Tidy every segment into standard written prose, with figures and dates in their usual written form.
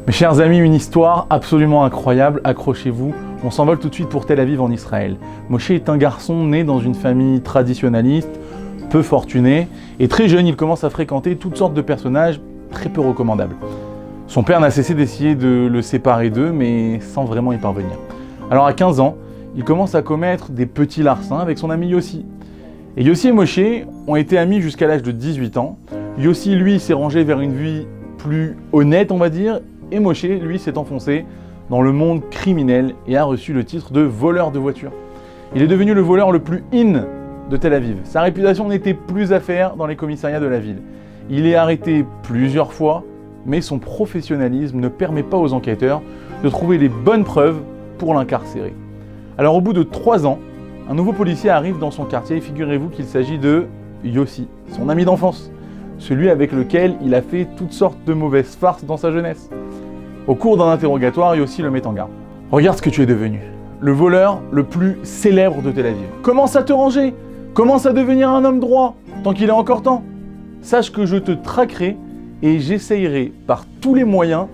Mes chers amis, une histoire absolument incroyable, accrochez-vous, on s'envole tout de suite pour Tel Aviv en Israël. Moshe est un garçon né dans une famille traditionnaliste, peu fortuné, et très jeune il commence à fréquenter toutes sortes de personnages très peu recommandables. Son père n'a cessé d'essayer de le séparer d'eux, mais sans vraiment y parvenir. Alors à 15 ans, il commence à commettre des petits larcins avec son ami Yossi. Et Yossi et Moshe ont été amis jusqu'à l'âge de 18 ans. Yossi, lui, s'est rangé vers une vie plus honnête, on va dire, et Moshe, lui, s'est enfoncé dans le monde criminel et a reçu le titre de voleur de voitures. Il est devenu le voleur le plus in de Tel Aviv. Sa réputation n'était plus à faire dans les commissariats de la ville. Il est arrêté plusieurs fois, mais son professionnalisme ne permet pas aux enquêteurs de trouver les bonnes preuves pour l'incarcérer. Alors au bout de 3 ans, un nouveau policier arrive dans son quartier et figurez-vous qu'il s'agit de Yossi, son ami d'enfance, celui avec lequel il a fait toutes sortes de mauvaises farces dans sa jeunesse. Au cours d'un interrogatoire, Yossi le met en garde. Regarde ce que tu es devenu, le voleur le plus célèbre de Tel Aviv. Commence à te ranger, commence à devenir un homme droit, tant qu'il est encore temps. Sache que je te traquerai et j'essayerai par tous les moyens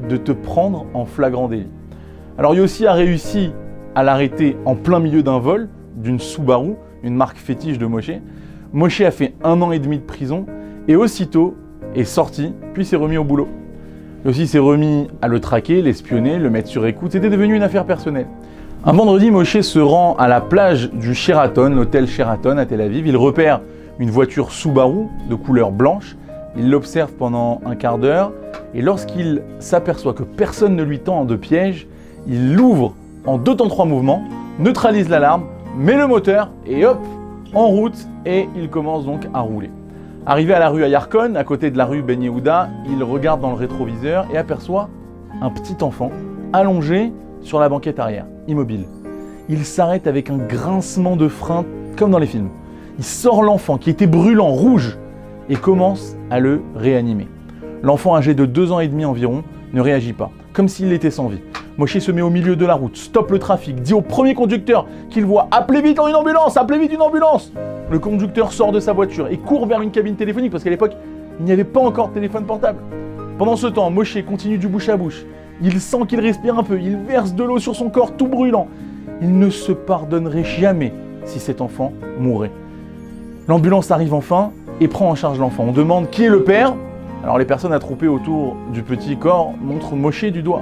de te prendre en flagrant délit. Alors Yossi a réussi à l'arrêter en plein milieu d'un vol d'une Subaru, une marque fétiche de Moshe. Moshe a fait 1 an et demi de prison et aussitôt est sorti, puis s'est remis au boulot. Yossi s'est remis à le traquer, l'espionner, le mettre sur écoute, c'était devenu une affaire personnelle. Un vendredi, Moshe se rend à la plage du Sheraton, l'hôtel Sheraton à Tel Aviv. Il repère une voiture Subaru de couleur blanche. Il l'observe pendant un quart d'heure et lorsqu'il s'aperçoit que personne ne lui tend de piège, il l'ouvre en 2 temps 3 mouvements, neutralise l'alarme, met le moteur et hop, en route et il commence donc à rouler. Arrivé à la rue Ayarkon, à côté de la rue Ben Yehuda, il regarde dans le rétroviseur et aperçoit un petit enfant allongé sur la banquette arrière, immobile. Il s'arrête avec un grincement de frein comme dans les films. Il sort l'enfant qui était brûlant, rouge, et commence à le réanimer. L'enfant âgé de 2 ans et demi environ ne réagit pas, comme s'il était sans vie. Moshe se met au milieu de la route, stoppe le trafic, dit au premier conducteur qu'il voit « Appelez vite une ambulance, appelez vite une ambulance !» Le conducteur sort de sa voiture et court vers une cabine téléphonique parce qu'à l'époque, il n'y avait pas encore de téléphone portable. Pendant ce temps, Moshe continue du bouche à bouche. Il sent qu'il respire un peu, il verse de l'eau sur son corps tout brûlant. Il ne se pardonnerait jamais si cet enfant mourait. L'ambulance arrive enfin et prend en charge l'enfant. On demande qui est le père. Alors les personnes attroupées autour du petit corps montrent Moshe du doigt.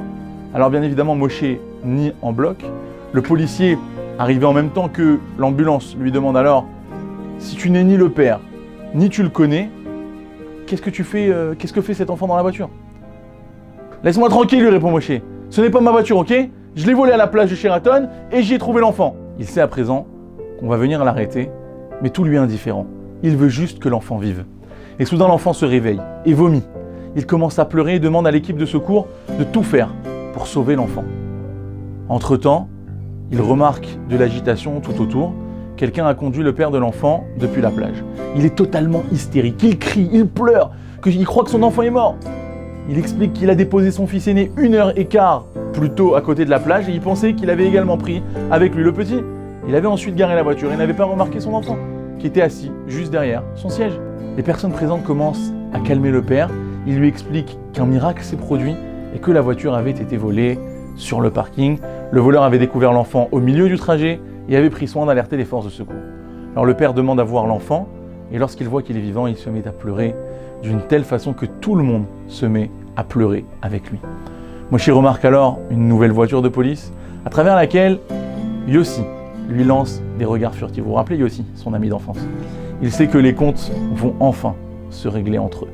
Alors bien évidemment, Moshe nie en bloc. Le policier, arrivé en même temps que l'ambulance, lui demande alors « Si tu n'es ni le père, ni tu le connais, qu'est-ce que fait cet enfant dans la voiture ?»« Laisse-moi tranquille, lui répond Moshe. Ce n'est pas ma voiture, ok ? Je l'ai volée à la plage de Sheraton et j'y ai trouvé l'enfant. » Il sait à présent qu'on va venir l'arrêter, mais tout lui est indifférent. Il veut juste que l'enfant vive. Et soudain, l'enfant se réveille et vomit. Il commence à pleurer et demande à l'équipe de secours de tout faire pour sauver l'enfant. Entre-temps, il remarque de l'agitation tout autour. Quelqu'un a conduit le père de l'enfant depuis la plage. Il est totalement hystérique, il crie, il pleure, il croit que son enfant est mort. Il explique qu'il a déposé son fils aîné 1h15 plus tôt à côté de la plage et il pensait qu'il avait également pris avec lui le petit. Il avait ensuite garé la voiture et n'avait pas remarqué son enfant, qui était assis juste derrière son siège. Les personnes présentes commencent à calmer le père. Il lui explique qu'un miracle s'est produit et que la voiture avait été volée sur le parking. Le voleur avait découvert l'enfant au milieu du trajet et avait pris soin d'alerter les forces de secours. Alors le père demande à voir l'enfant et lorsqu'il voit qu'il est vivant, il se met à pleurer d'une telle façon que tout le monde se met à pleurer avec lui. Moshe remarque alors une nouvelle voiture de police à travers laquelle Yossi lui lance des regards furtifs. Vous vous rappelez Yossi, son ami d'enfance. Il sait que les comptes vont enfin se régler entre eux.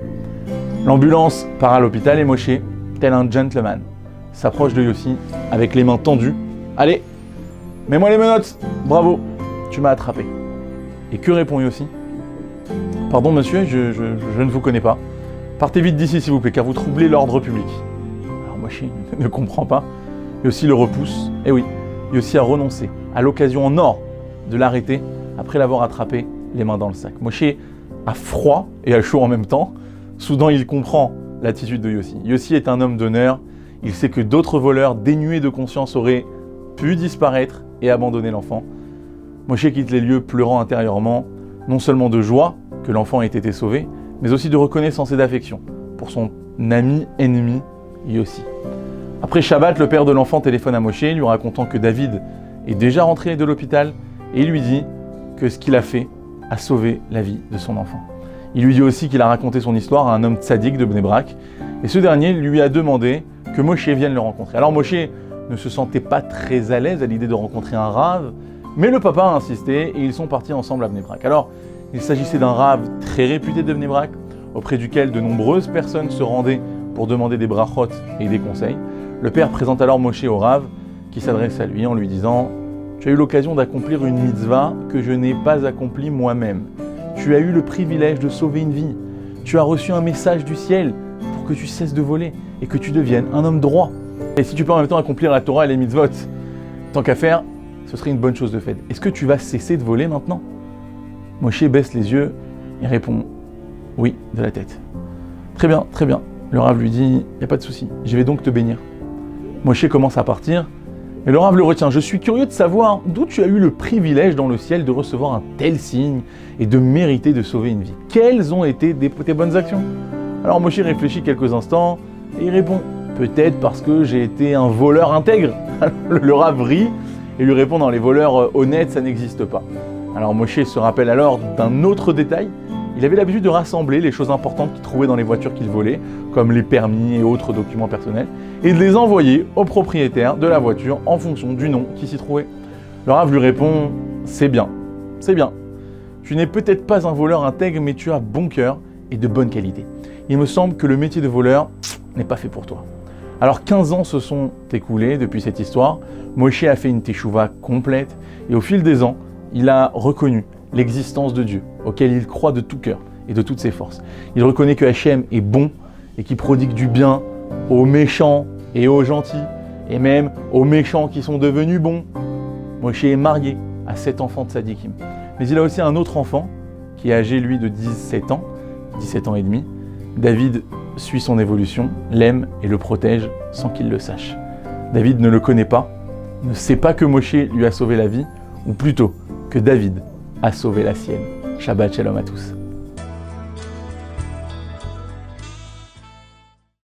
L'ambulance part à l'hôpital et Moshe, tel un gentleman, s'approche de Yossi avec les mains tendues. « Allez, mets-moi les menottes, bravo, tu m'as attrapé. » Et que répond Yossi ? « Pardon monsieur, je ne vous connais pas. Partez vite d'ici s'il vous plaît, car vous troublez l'ordre public. » Alors Moshe ne comprend pas. Yossi le repousse. Et oui, Yossi a renoncé à l'occasion en or de l'arrêter après l'avoir attrapé les mains dans le sac. Moshe a froid et a chaud en même temps. Soudain, il comprend l'attitude de Yossi. Yossi est un homme d'honneur. Il sait que d'autres voleurs dénués de conscience auraient pu disparaître et abandonner l'enfant. Moshe quitte les lieux pleurant intérieurement, non seulement de joie que l'enfant ait été sauvé, mais aussi de reconnaissance et d'affection pour son ami ennemi Yossi. Après Shabbat, le père de l'enfant téléphone à Moshe, lui racontant que David est déjà rentré de l'hôpital et il lui dit que ce qu'il a fait a sauvé la vie de son enfant. Il lui dit aussi qu'il a raconté son histoire à un homme tzaddik de Bnei Brak et ce dernier lui a demandé que Moshe vienne le rencontrer. Alors Moshe ne se sentait pas très à l'aise à l'idée de rencontrer un rave, mais le papa a insisté et ils sont partis ensemble à Bnei Brak. Alors, il s'agissait d'un rave très réputé de Bnei Brak, auprès duquel de nombreuses personnes se rendaient pour demander des brachot et des conseils. Le père présente alors Moshe au rave, qui s'adresse à lui en lui disant « Tu as eu l'occasion d'accomplir une mitzvah que je n'ai pas accomplie moi-même. Tu as eu le privilège de sauver une vie. Tu as reçu un message du ciel pour que tu cesses de voler et que tu deviennes un homme droit. Et si tu peux en même temps accomplir la Torah et les mitzvot, tant qu'à faire, ce serait une bonne chose de faite. Est-ce que tu vas cesser de voler maintenant ?» Moshe baisse les yeux et répond « Oui » de la tête. « Très bien, très bien. » Le Rav lui dit « Il n'y a pas de souci, je vais donc te bénir. » Moshe commence à partir et le Rav le retient. « Je suis curieux de savoir d'où tu as eu le privilège dans le ciel de recevoir un tel signe et de mériter de sauver une vie. Quelles ont été tes bonnes actions ?» Alors Moshe réfléchit quelques instants et il répond « Peut-être parce que j'ai été un voleur intègre. » Le Rav rit et lui répond « Non, les voleurs honnêtes, ça n'existe pas. » Alors Moshe se rappelle alors d'un autre détail. Il avait l'habitude de rassembler les choses importantes qu'il trouvait dans les voitures qu'il volait, comme les permis et autres documents personnels, et de les envoyer au propriétaire de la voiture en fonction du nom qui s'y trouvait. Le Rav lui répond « C'est bien, c'est bien. Tu n'es peut-être pas un voleur intègre, mais tu as bon cœur et de bonne qualité. Il me semble que le métier de voleur n'est pas fait pour toi. » Alors 15 ans se sont écoulés depuis cette histoire. Moshe a fait une teshuva complète et au fil des ans, il a reconnu l'existence de Dieu, auquel il croit de tout cœur et de toutes ses forces. Il reconnaît que Hachem est bon et qu'il prodigue du bien aux méchants et aux gentils, et même aux méchants qui sont devenus bons. Moshe est marié à 7 enfants de tzadikim. Mais il a aussi un autre enfant qui est âgé, lui, de 17 ans et demi. David suit son évolution, l'aime et le protège sans qu'il le sache. David ne le connaît pas, ne sait pas que Moshe lui a sauvé la vie, ou plutôt que David a sauvé la sienne. Shabbat shalom à tous.